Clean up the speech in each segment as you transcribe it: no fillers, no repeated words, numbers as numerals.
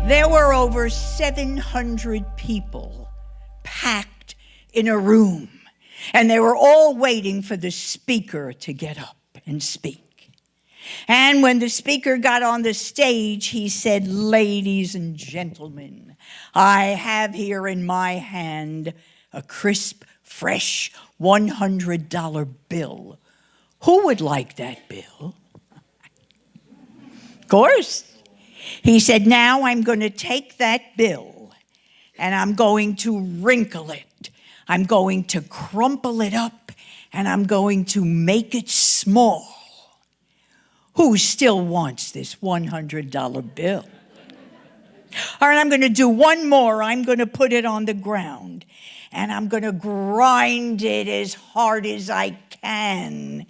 There were over 700 people packed in a room, and they were all waiting for the speaker to get up and speak. And when the speaker got on the stage, he said, "Ladies and gentlemen, I have here in my hand a crisp, fresh $100 bill. Who would like that bill?" Of course. He said, "Now I'm going to take that bill and I'm going to wrinkle it. I'm going to crumple it up and I'm going to make it small. Who still wants this $100 bill? All right, I'm going to do one more. I'm going to put it on the ground and I'm going to grind it as hard as I can.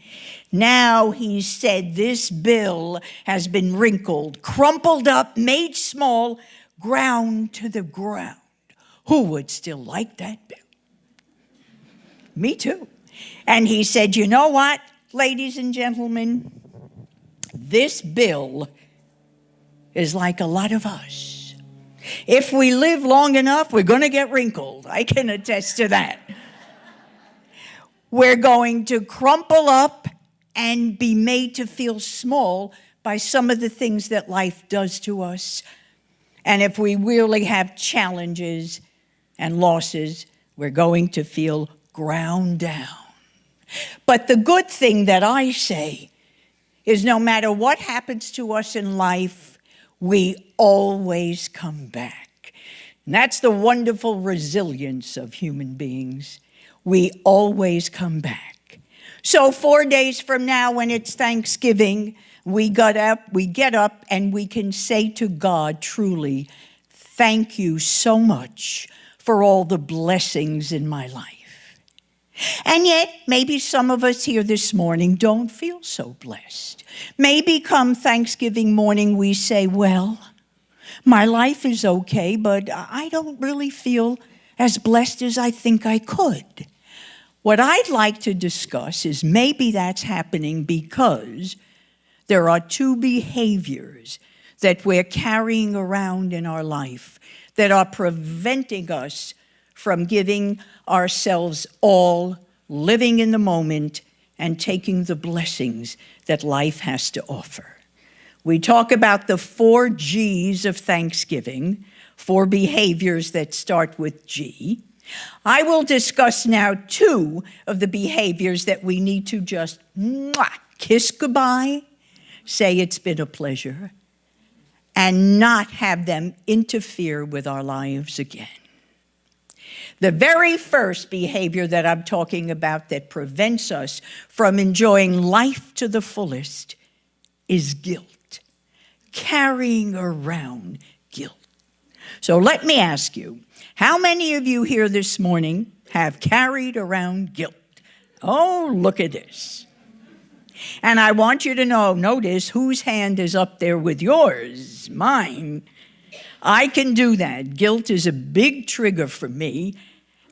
Now," he said, "this bill has been wrinkled, crumpled up, made small, ground to the ground. Who would still like that bill?" Me too. And he said, "You know what, ladies and gentlemen? This bill is like a lot of us. If we live long enough, we're going to get wrinkled. I can attest to that. We're going to crumple up and be made to feel small by some of the things that life does to us. And if we really have challenges and losses, we're going to feel ground down. But the good thing that I say is no matter what happens to us in life, we always come back. And that's the wonderful resilience of human beings. We always come back. So 4 days from now, when it's Thanksgiving, we get up and we can say to God truly, "Thank you so much for all the blessings in my life." And yet, maybe some of us here this morning don't feel so blessed. Maybe come Thanksgiving morning, we say, "Well, my life is okay, but I don't really feel as blessed as I think I could." What I'd like to discuss is maybe that's happening because there are two behaviors that we're carrying around in our life that are preventing us from giving ourselves all, living in the moment, and taking the blessings that life has to offer. We talk about the 4 G's of Thanksgiving, 4 behaviors that start with G. I will discuss now 2 of the behaviors that we need to just kiss goodbye, say it's been a pleasure, and not have them interfere with our lives again. The very first behavior that I'm talking about that prevents us from enjoying life to the fullest is guilt, carrying around guilt. So let me ask you, how many of you here this morning have carried around guilt? Oh, look at this. And I want you to notice whose hand is up there with yours, mine. I can do that. Guilt is a big trigger for me.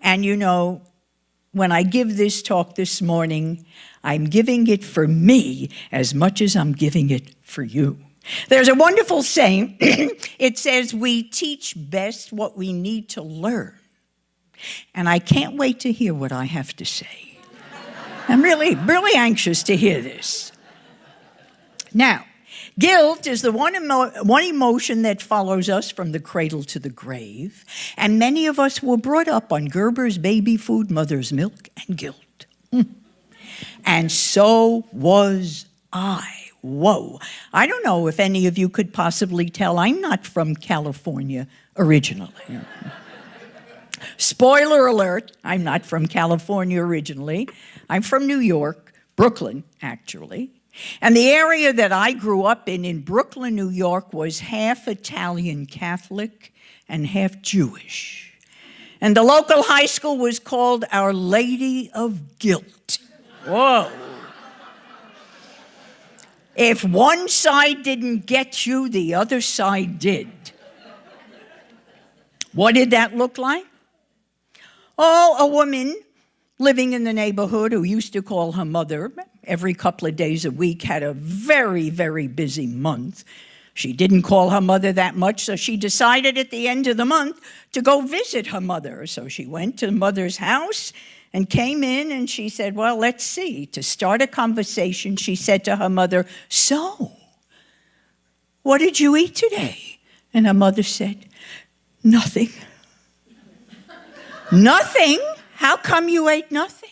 And you know, when I give this talk this morning, I'm giving it for me as much as I'm giving it for you. There's a wonderful saying. It says, "We teach best what we need to learn." And I can't wait to hear what I have to say. I'm really, really anxious to hear this. Now, guilt is the one emotion that follows us from the cradle to the grave. And many of us were brought up on Gerber's baby food, mother's milk, and guilt. And so was I. Whoa. I don't know if any of you could possibly tell I'm not from California originally. Spoiler alert, I'm not from California originally. I'm from New York, Brooklyn, actually. And the area that I grew up in Brooklyn, New York, was half Italian Catholic and half Jewish. And the local high school was called Our Lady of Guilt. Whoa. If one side didn't get you, the other side did. What did that look like? Oh, a woman living in the neighborhood who used to call her mother every couple of days a week, had a very, very busy month. She didn't call her mother that much, so she decided at the end of the month to go visit her mother. So she went to mother's house and came in, and she said, well, let's see. To start a conversation, she said to her mother, so, what did you eat today? And her mother said, nothing. Nothing? How come you ate nothing?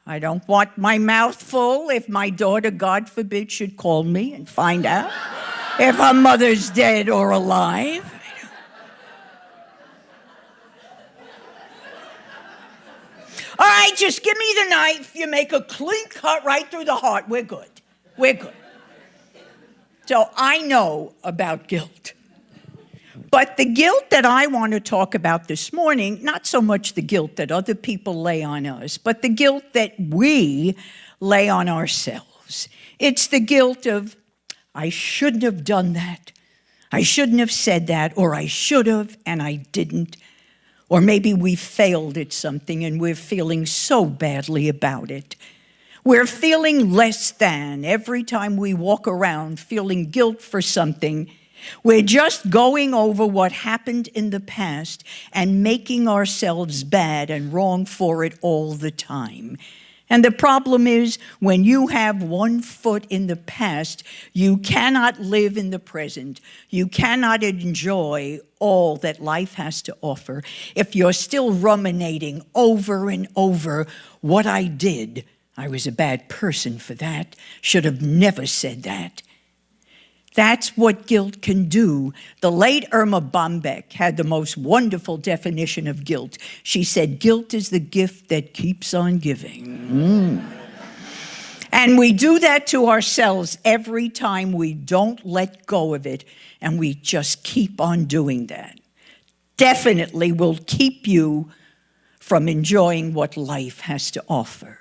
I don't want my mouth full if my daughter, God forbid, should call me and find out if her mother's dead or alive. All right, just give me the knife. You make a clean cut right through the heart. We're good. We're good. So I know about guilt. But the guilt that I want to talk about this morning, not so much the guilt that other people lay on us, but the guilt that we lay on ourselves. It's the guilt of, I shouldn't have done that. I shouldn't have said that, or I should have, and I didn't. Or maybe we failed at something and we're feeling so badly about it. We're feeling less than every time we walk around feeling guilt for something. We're just going over what happened in the past and making ourselves bad and wrong for it all the time. And the problem is, when you have one foot in the past, you cannot live in the present. You cannot enjoy all that life has to offer if you're still ruminating over and over what I did. I was a bad person for that. Should have never said that. That's what guilt can do. The late Irma Bombeck had the most wonderful definition of guilt. She said, guilt is the gift that keeps on giving. And we do that to ourselves every time we don't let go of it, and we just keep on doing that. Definitely will keep you from enjoying what life has to offer.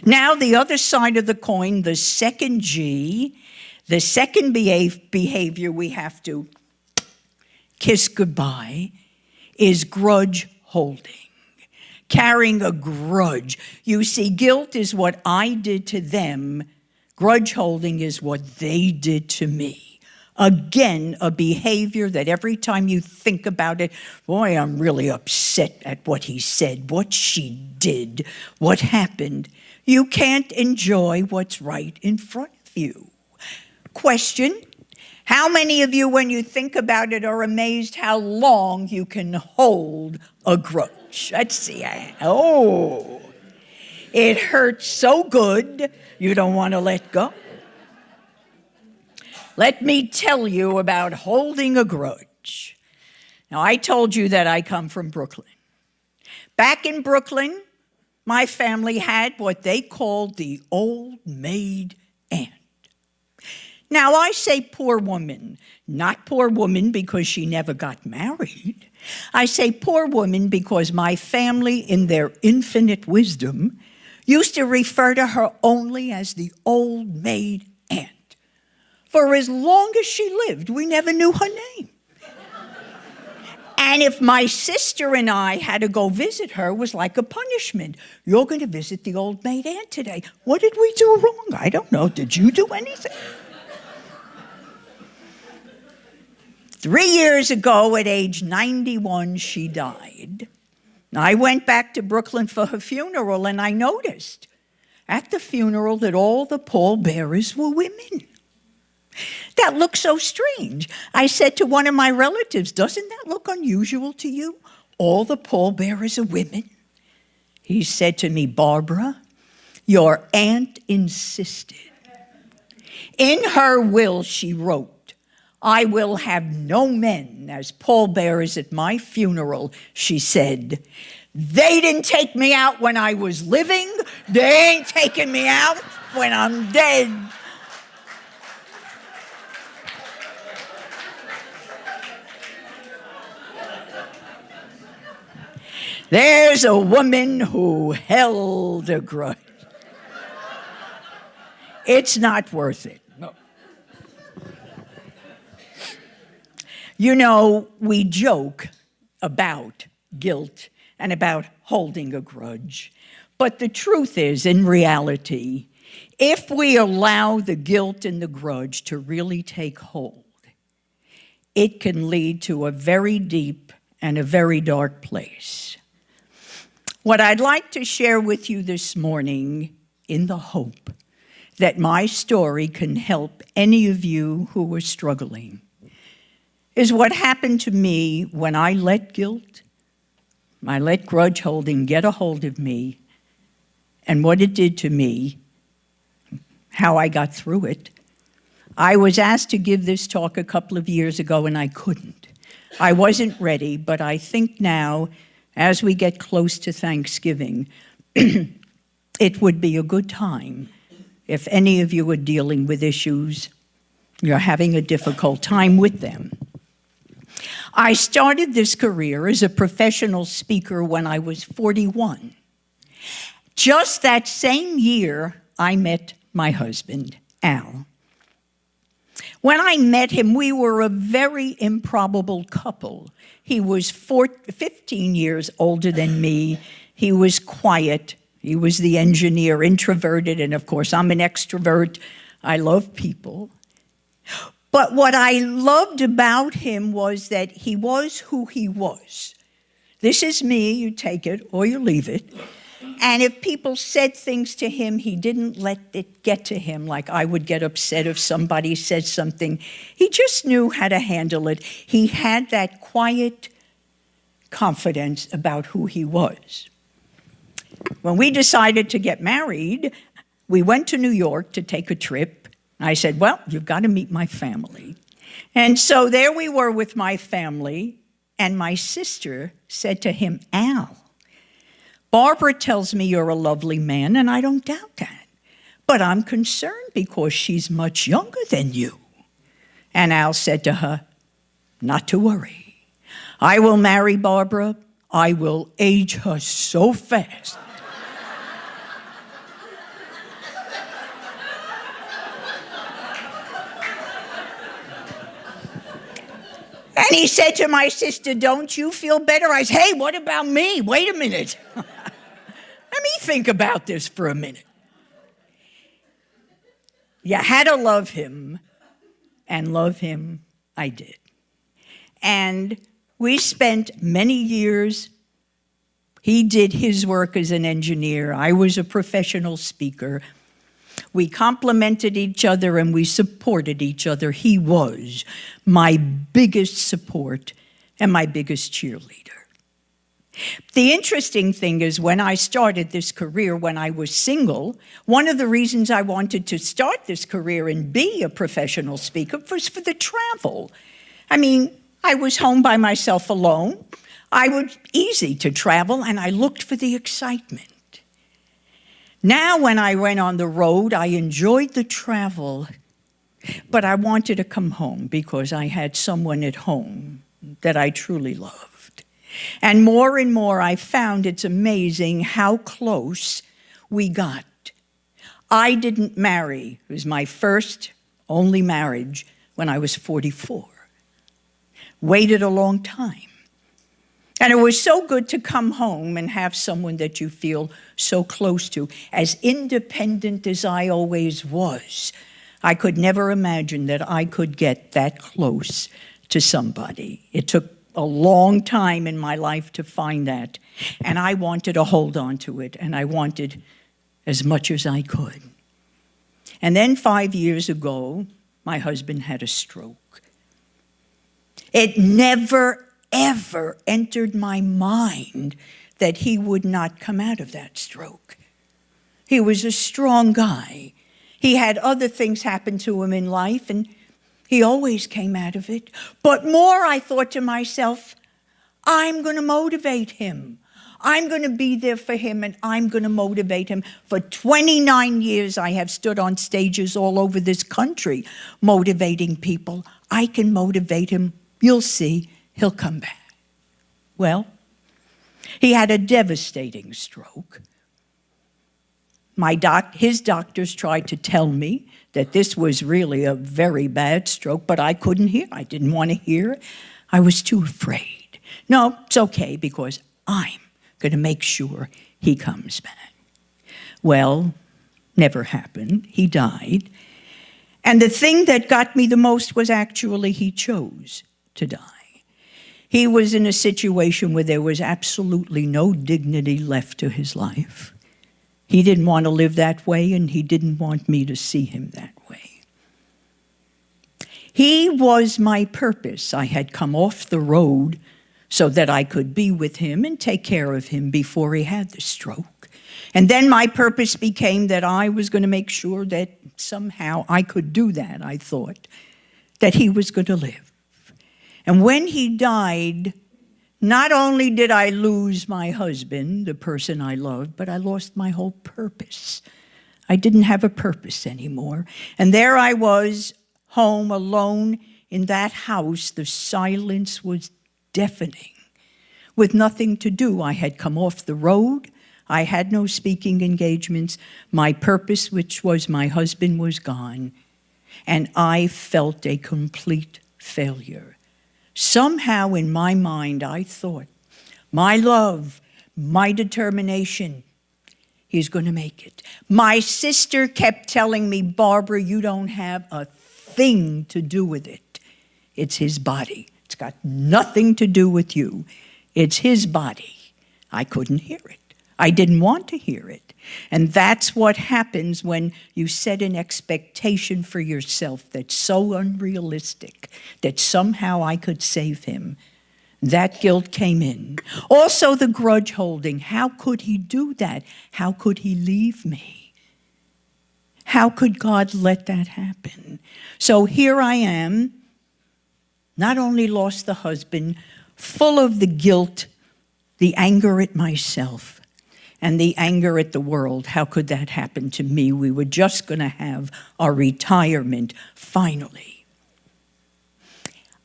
Now, the other side of the coin, the second G, the second behavior we have to kiss goodbye is grudge holding, carrying a grudge. You see, guilt is what I did to them. Grudge holding is what they did to me. Again, a behavior that every time you think about it, boy, I'm really upset at what he said, what she did, what happened. You can't enjoy what's right in front of you. Question, how many of you, when you think about it, are amazed how long you can hold a grudge? Let's see. Oh, it hurts so good, you don't want to let go. Let me tell you about holding a grudge. Now, I told you that I come from Brooklyn. Back in Brooklyn, my family had what they called the old maid aunt. Now, I say poor woman, not poor woman because she never got married. I say poor woman because my family, in their infinite wisdom, used to refer to her only as the old maid aunt. For as long as she lived, we never knew her name. And if my sister and I had to go visit her, it was like a punishment. You're going to visit the old maid aunt today. What did we do wrong? I don't know. Did you do anything? 3 years ago, at age 91, she died. I went back to Brooklyn for her funeral, and I noticed at the funeral that all the pallbearers were women. That looked so strange. I said to one of my relatives, doesn't that look unusual to you? All the pallbearers are women. He said to me, Barbara, your aunt insisted. In her will, she wrote, I will have no men as pallbearers at my funeral, she said. They didn't take me out when I was living. They ain't taking me out when I'm dead. There's a woman who held a grudge. It's not worth it. No. You know, we joke about guilt and about holding a grudge. But the truth is, in reality, if we allow the guilt and the grudge to really take hold, it can lead to a very deep and a very dark place. What I'd like to share with you this morning, in the hope that my story can help any of you who are struggling, is what happened to me when I let guilt, I let grudge holding get a hold of me, and what it did to me, how I got through it. I was asked to give this talk a couple of years ago, and I couldn't. I wasn't ready, but I think now, as we get close to Thanksgiving, it would be a good time if any of you are dealing with issues, you're having a difficult time with them. I started this career as a professional speaker when I was 41. Just that same year, I met my husband, Al. When I met him, we were a very improbable couple. He was 15 years older than me. He was quiet. He was the engineer, introverted, and of course, I'm an extrovert. I love people. But what I loved about him was that he was who he was. This is me, you take it or you leave it. And if people said things to him, he didn't let it get to him, like I would get upset if somebody said something. He just knew how to handle it. He had that quiet confidence about who he was. When we decided to get married, we went to New York to take a trip. I said, well, you've got to meet my family. And so there we were with my family, and my sister said to him, Al, Barbara tells me you're a lovely man, and I don't doubt that. But I'm concerned because she's much younger than you. And Al said to her, not to worry. I will marry Barbara. I will age her so fast. And he said to my sister, don't you feel better? I said, hey, what about me? Wait a minute. Let me think about this for a minute. You had to love him, and love him I did. And we spent many years. He did his work as an engineer. I was a professional speaker. We complimented each other and we supported each other. He was my biggest support and my biggest cheerleader. The interesting thing is, when I started this career, when I was single, one of the reasons I wanted to start this career and be a professional speaker was for the travel. I mean, I was home by myself alone. I was easy to travel, and I looked for the excitement. Now, when I went on the road, I enjoyed the travel, but I wanted to come home because I had someone at home that I truly loved. And more, I found it's amazing how close we got. I didn't marry. It was my first, only marriage when I was 44. Waited a long time. And it was so good to come home and have someone that you feel so close to. As independent as I always was, I could never imagine that I could get that close to somebody. It took a long time in my life to find that. And I wanted to hold on to it, and I wanted as much as I could. And then 5 years ago, my husband had a stroke. It never ever entered my mind that he would not come out of that stroke. He was a strong guy. He had other things happen to him in life, and he always came out of it. But more, I thought to myself, I'm going to motivate him. I'm going to be there for him, and I'm going to motivate him. For 29 years, I have stood on stages all over this country motivating people. I can motivate him. You'll see. He'll come back. Well, he had a devastating stroke. His doctors tried to tell me that this was really a very bad stroke, but I couldn't hear. I didn't want to hear. I was too afraid. No, it's okay, because I'm going to make sure he comes back. Well, never happened. He died. And the thing that got me the most was actually he chose to die. He was in a situation where there was absolutely no dignity left to his life. He didn't want to live that way, and he didn't want me to see him that way. He was my purpose. I had come off the road so that I could be with him and take care of him before he had the stroke. And then my purpose became that I was going to make sure that somehow I could do that, I thought, that he was going to live. And when he died, not only did I lose my husband, the person I loved, but I lost my whole purpose. I didn't have a purpose anymore. And there I was, home alone in that house. The silence was deafening. With nothing to do, I had come off the road. I had no speaking engagements. My purpose, which was my husband, was gone. And I felt a complete failure. Somehow in my mind, I thought, my love, my determination, he's going to make it. My sister kept telling me, Barbara, you don't have a thing to do with it. It's his body. It's got nothing to do with you. It's his body. I couldn't hear it. I didn't want to hear it. And that's what happens when you set an expectation for yourself that's so unrealistic that somehow I could save him. That guilt came in. Also the grudge holding. How could he do that? How could he leave me? How could God let that happen? So here I am, not only lost the husband, full of the guilt, the anger at myself, and the anger at the world. How could that happen to me? We were just going to have our retirement finally.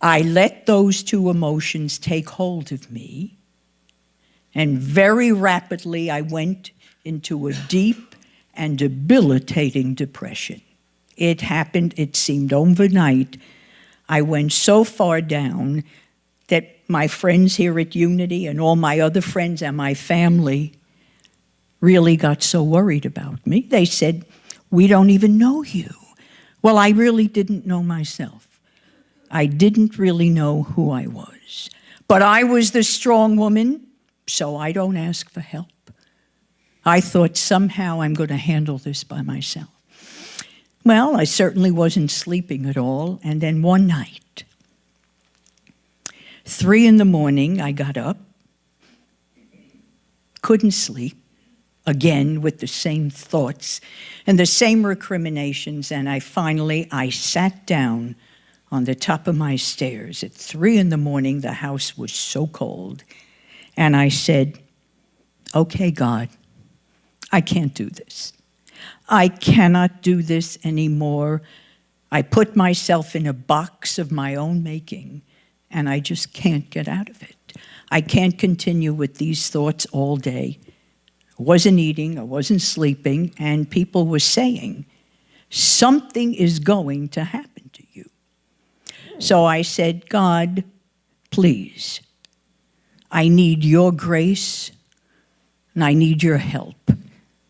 I let those two emotions take hold of me, and very rapidly I went into a deep and debilitating depression. It happened, it seemed overnight. I went so far down that my friends here at Unity and all my other friends and my family really got so worried about me. They said, we don't even know you. Well, I really didn't know myself. I didn't really know who I was. But I was the strong woman, so I don't ask for help. I thought somehow I'm going to handle this by myself. Well, I certainly wasn't sleeping at all. And then one night, 3 a.m, I got up, couldn't sleep, again with the same thoughts and the same recriminations, and I sat down on the top of my stairs at 3 a.m. The house was so cold, and I said, okay, God, I can't do this. I cannot do this anymore. I put myself in a box of my own making, and I just can't get out of it. I can't continue with these thoughts all day. I wasn't eating, I wasn't sleeping, and people were saying, something is going to happen to you. So I said, God, please, I need your grace, and I need your help.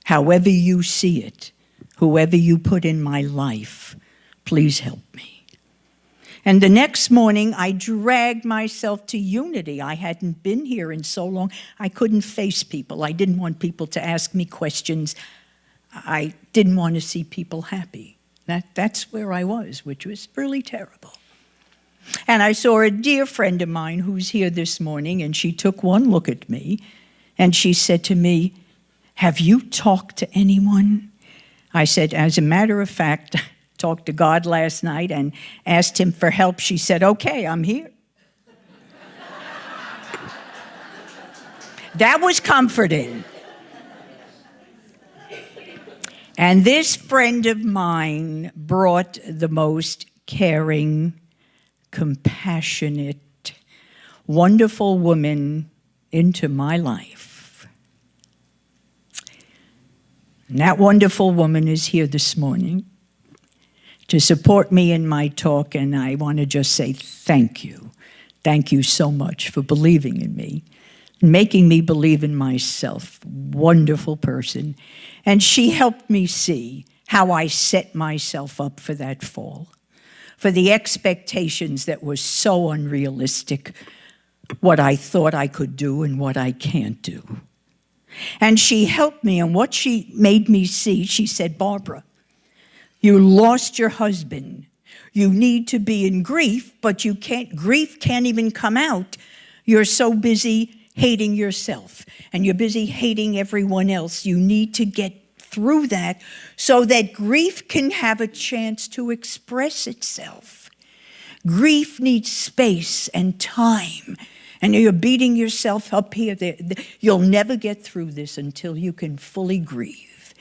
However you see it, whoever you put in my life, please help me. And the next morning, I dragged myself to Unity. I hadn't been here in so long. I couldn't face people. I didn't want people to ask me questions. I didn't want to see people happy. That's where I was, which was really terrible. And I saw a dear friend of mine who's here this morning, and she took one look at me, and she said to me, have you talked to anyone? I said, as a matter of fact, talked to God last night and asked him for help. She said, okay, I'm here. That was comforting. And this friend of mine brought the most caring, compassionate, wonderful woman into my life. And that wonderful woman is here this morning to support me in my talk, and I want to just say thank you. Thank you so much for believing in me, making me believe in myself. Wonderful person. And she helped me see how I set myself up for that fall. for the expectations that were so unrealistic, what I thought I could do and what I can't do. And she helped me, and what she made me see, she said, Barbara, you lost your husband. You need to be in grief, but grief can't even come out. You're so busy hating yourself, and you're busy hating everyone else. You need to get through that so that grief can have a chance to express itself. Grief needs space and time, and you're beating yourself up here. You'll never get through this until you can fully grieve.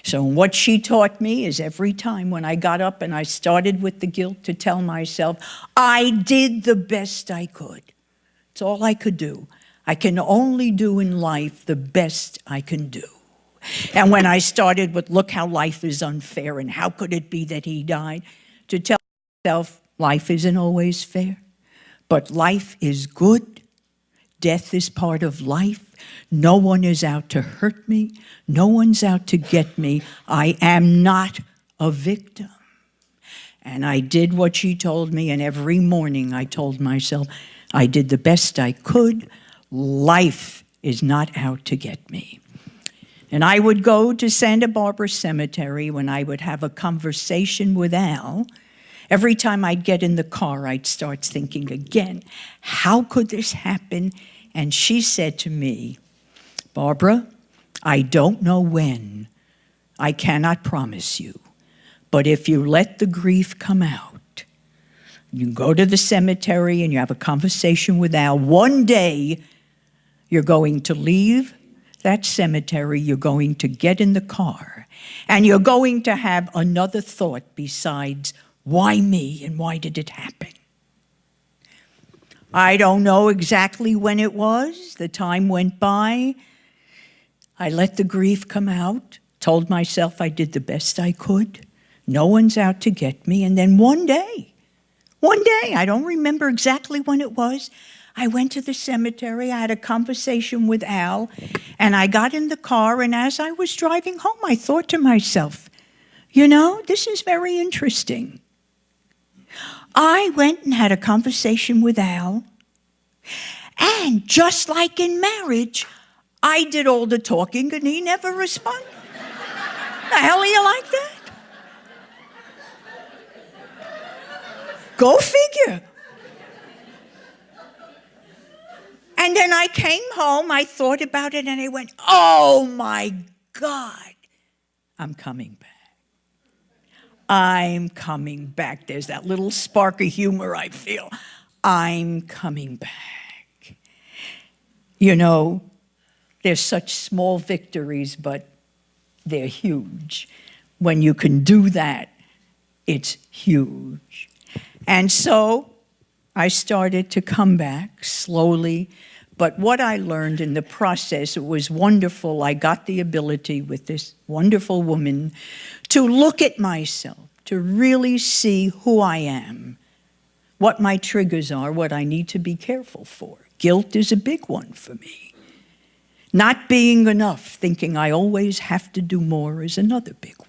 So what she taught me is every time when I got up and I started with the guilt, to tell myself, I did the best I could. It's all I could do. I can only do in life the best I can do. And when I started with, look how life is unfair and how could it be that he died, to tell myself, life isn't always fair, but life is good. Death is part of life. No one is out to hurt me. No one's out to get me. I am not a victim. And I did what she told me, and every morning I told myself, I did the best I could. Life is not out to get me. And I would go to Santa Barbara Cemetery when I would have a conversation with Al. Every time I'd get in the car, I'd start thinking again, how could this happen? And she said to me, Barbara, I don't know when. I cannot promise you. But if you let the grief come out, you go to the cemetery and you have a conversation with Al, one day you're going to leave that cemetery, you're going to get in the car, and you're going to have another thought besides, why me and why did it happen? I don't know exactly when it was. The time went by. I let the grief come out, told myself I did the best I could. No one's out to get me. And then one day, I don't remember exactly when it was, I went to the cemetery, I had a conversation with Al, and I got in the car, and as I was driving home, I thought to myself, you know, this is very interesting. I went and had a conversation with Al, and just like in marriage, I did all the talking and he never responded. The hell are you like that? Go figure. And then I came home, I thought about it, and I went, oh my God, I'm coming back. I'm coming back. There's that little spark of humor I feel. I'm coming back. You know, there's such small victories, but they're huge. When you can do that, it's huge. And so I started to come back slowly, but what I learned in the process, it was wonderful. I got the ability with this wonderful woman to look at myself, to really see who I am, what my triggers are, what I need to be careful for. Guilt is a big one for me. Not being enough, thinking I always have to do more, is another big one.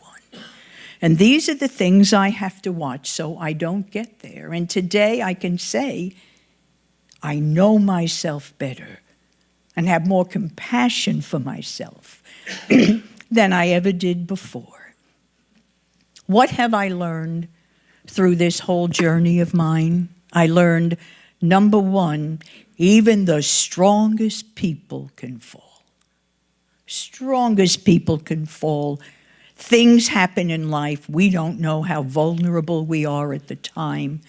And these are the things I have to watch so I don't get there. And today I can say, I know myself better and have more compassion for myself than I ever did before. What have I learned through this whole journey of mine? I learned, number one, even the strongest people can fall. Strongest people can fall. Things happen in life. We don't know how vulnerable we are at the time.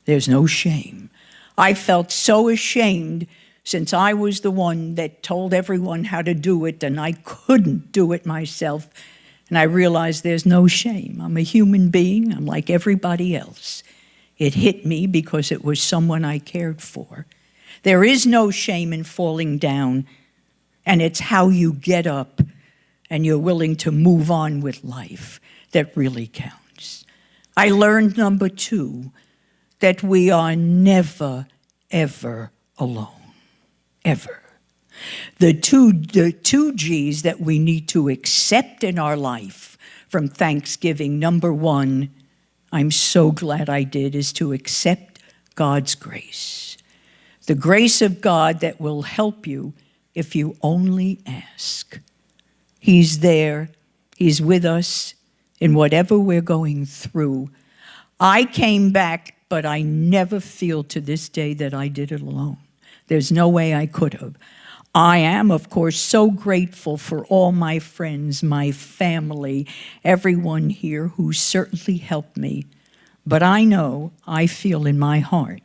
There's no shame. I felt so ashamed since I was the one that told everyone how to do it and I couldn't do it myself. And I realized there's no shame. I'm a human being. I'm like everybody else. It hit me because it was someone I cared for. There is no shame in falling down, and it's how you get up and you're willing to move on with life that really counts. I learned, number two, that we are never, ever alone, ever. The two G's that we need to accept in our life from Thanksgiving, number one, I'm so glad I did, is to accept God's grace. The grace of God that will help you if you only ask. He's there. He's with us in whatever we're going through. I came back, but I never feel to this day that I did it alone. There's no way I could have. I am, of course, so grateful for all my friends, my family, everyone here who certainly helped me. But I know, I feel in my heart,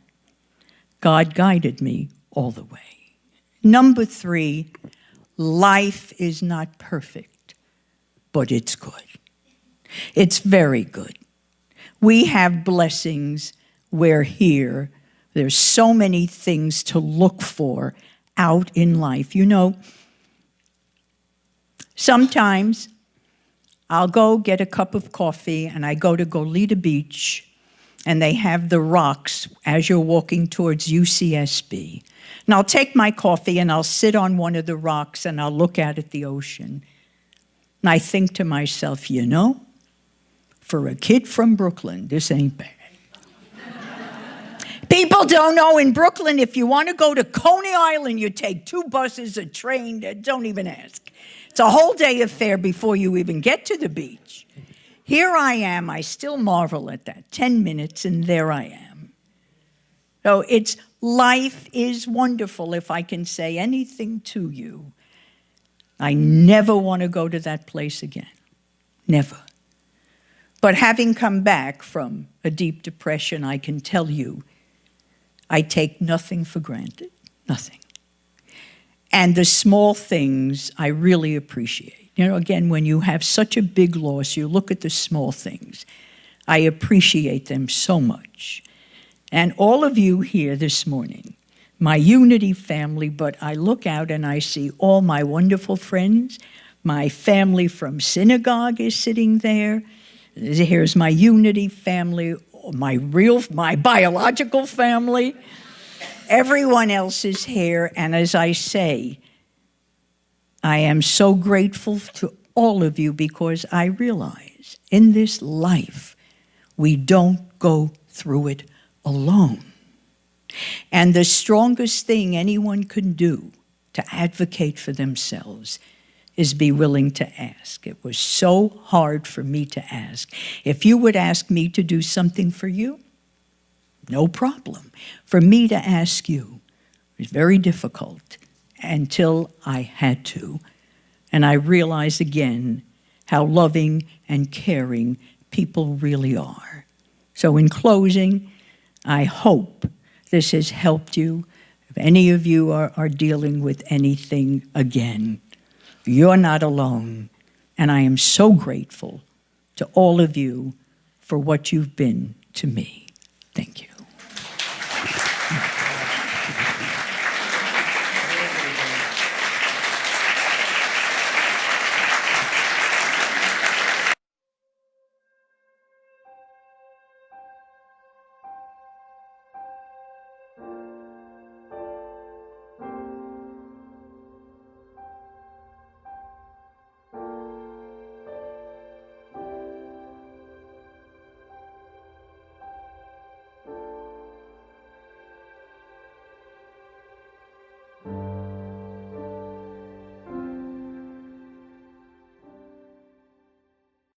God guided me all the way. Number 3, life is not perfect, but it's good. It's very good. We have blessings. We're here. There's so many things to look for out in life. You know, sometimes I'll go get a cup of coffee and I go to Goleta Beach and they have the rocks as you're walking towards UCSB. And I'll take my coffee and I'll sit on one of the rocks and I'll look out at the ocean. And I think to myself, you know, for a kid from Brooklyn, this ain't bad. People don't know in Brooklyn, if you want to go to Coney Island, you take 2 buses, a train, don't even ask. It's a whole day affair before you even get to the beach. Here I am, I still marvel at that. 10 minutes and there I am. So life is wonderful, if I can say anything to you. I never want to go to that place again. Never. But having come back from a deep depression, I can tell you, I take nothing for granted, nothing. And the small things I really appreciate. You know, again, when you have such a big loss, you look at the small things. I appreciate them so much. And all of you here this morning, my Unity family, but I look out and I see all my wonderful friends. My family from synagogue is sitting there. Here's my Unity family, my biological family. Everyone else is here, and as I say, I am so grateful to all of you because I realize in this life, we don't go through it alone. And the strongest thing anyone can do to advocate for themselves is be willing to ask. It was so hard for me to ask. If you would ask me to do something for you, no problem. For me to ask you was very difficult until I had to. And I realize again how loving and caring people really are. So in closing, I hope this has helped you. If any of you are dealing with anything again, you're not alone. And I am so grateful to all of you for what you've been to me. Thank you.